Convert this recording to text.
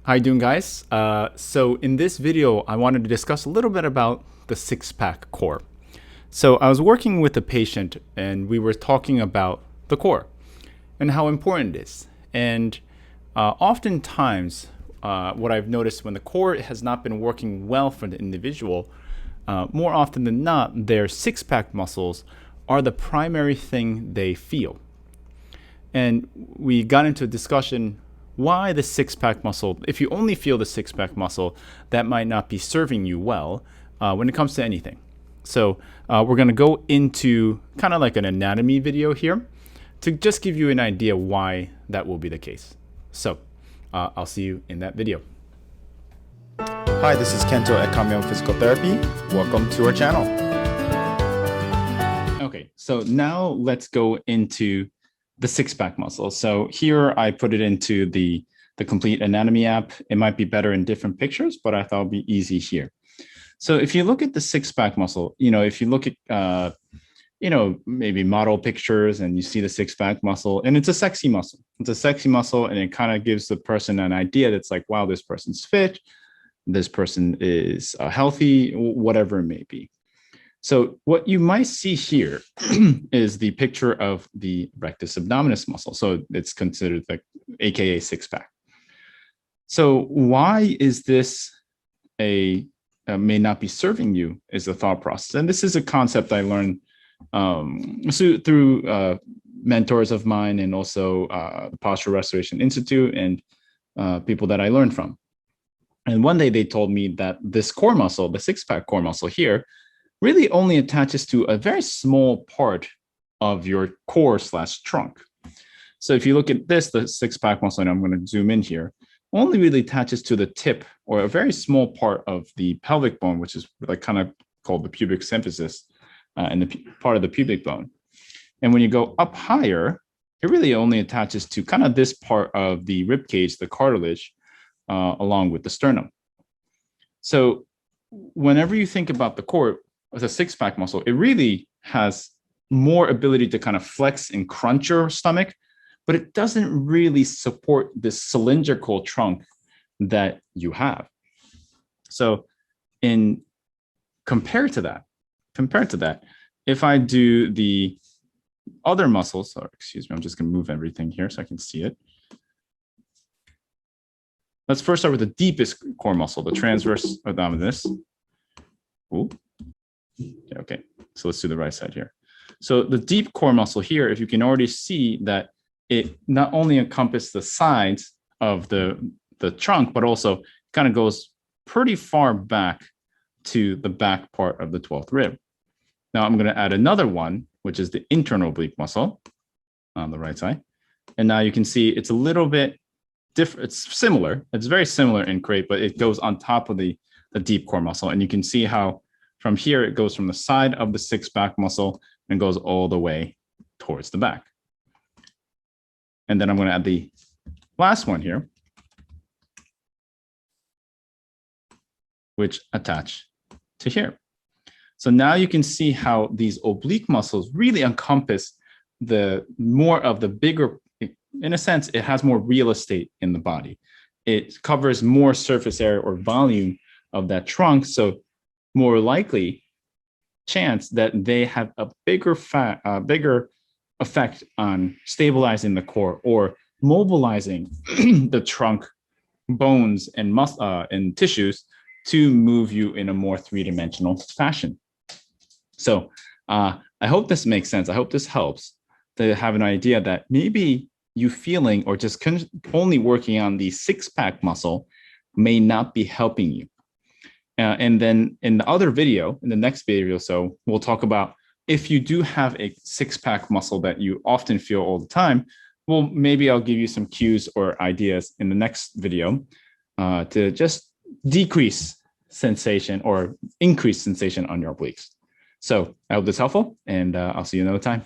How you doing, guys? So in this video, I wanted to discuss a little bit about the six-pack core. So I was working with a patient and we were talking about the core and how important it is. And oftentimes, what I've noticed when the core has not been working well for the individual, more often than not, their six-pack muscles are the primary thing they feel. And we got into a discussion why the six-pack muscle. If you only feel the six-pack muscle, that might not be serving you well when it comes to anything. So we're going to go into kind of like an anatomy video here to just give you an idea why that will be the case. So I'll see you in that video. Hi, this is Kento at Kamiyama Physical Therapy. Welcome to our channel. Okay, so now let's go into the six-pack muscle. So here I put it into the complete anatomy app. It might be better in different pictures, but I thought it'd be easy here. So if you look at the six-pack muscle, if you look at, maybe model pictures and you see the six-pack muscle, and it's a sexy muscle. It's a sexy muscle, and it kind of gives the person an idea that's like, wow, this person's fit, this person is healthy, whatever it may be. So what you might see here is the picture of the rectus abdominis muscle. So it's considered like AKA six-pack. So why is this may not be serving you is the thought process. And this is a concept I learned through mentors of mine and also the Posture Restoration Institute and people that I learned from. And one day they told me that this core muscle, the six-pack core muscle here, really only attaches to a very small part of your core/trunk. So if you look at this, the six-pack muscle, and I'm going to zoom in here, only really attaches to the tip or a very small part of the pelvic bone, which is like kind of called the pubic symphysis and the part of the pubic bone. And when you go up higher, it really only attaches to kind of this part of the rib cage, the cartilage, along with the sternum. So whenever you think about the core as a six-pack muscle, it really has more ability to kind of flex and crunch your stomach, but it doesn't really support this cylindrical trunk that you have. So compared to that, if I do the other muscles, excuse me, I'm just going to move everything here so I can see it. Let's first start with the deepest core muscle, the transverse abdominis. Ooh. Okay, so let's do the right side here. So the deep core muscle here, if you can already see that it not only encompasses the sides of the trunk, but also kind of goes pretty far back to the back part of the 12th rib. Now I'm going to add another one, which is the internal oblique muscle on the right side. And now you can see it's a little bit different. It's similar. It's very similar in create, but it goes on top of the deep core muscle. And you can see how from here, it goes from the side of the six-pack muscle and goes all the way towards the back. And then I'm going to add the last one here, which attach to here. So now you can see how these oblique muscles really encompass the more of the bigger, in a sense, it has more real estate in the body. It covers more surface area or volume of that trunk. So more likely chance that they have a bigger effect on stabilizing the core or mobilizing the trunk bones and and tissues to move you in a more three-dimensional fashion. So I hope this makes sense. I hope this helps to have an idea that maybe you feeling or just only working on the six-pack muscle may not be helping you. And then in the other video, in the next video, so we'll talk about if you do have a six-pack muscle that you often feel all the time, well, maybe I'll give you some cues or ideas in the next video to just decrease sensation or increase sensation on your obliques. So I hope this is helpful, and I'll see you another time.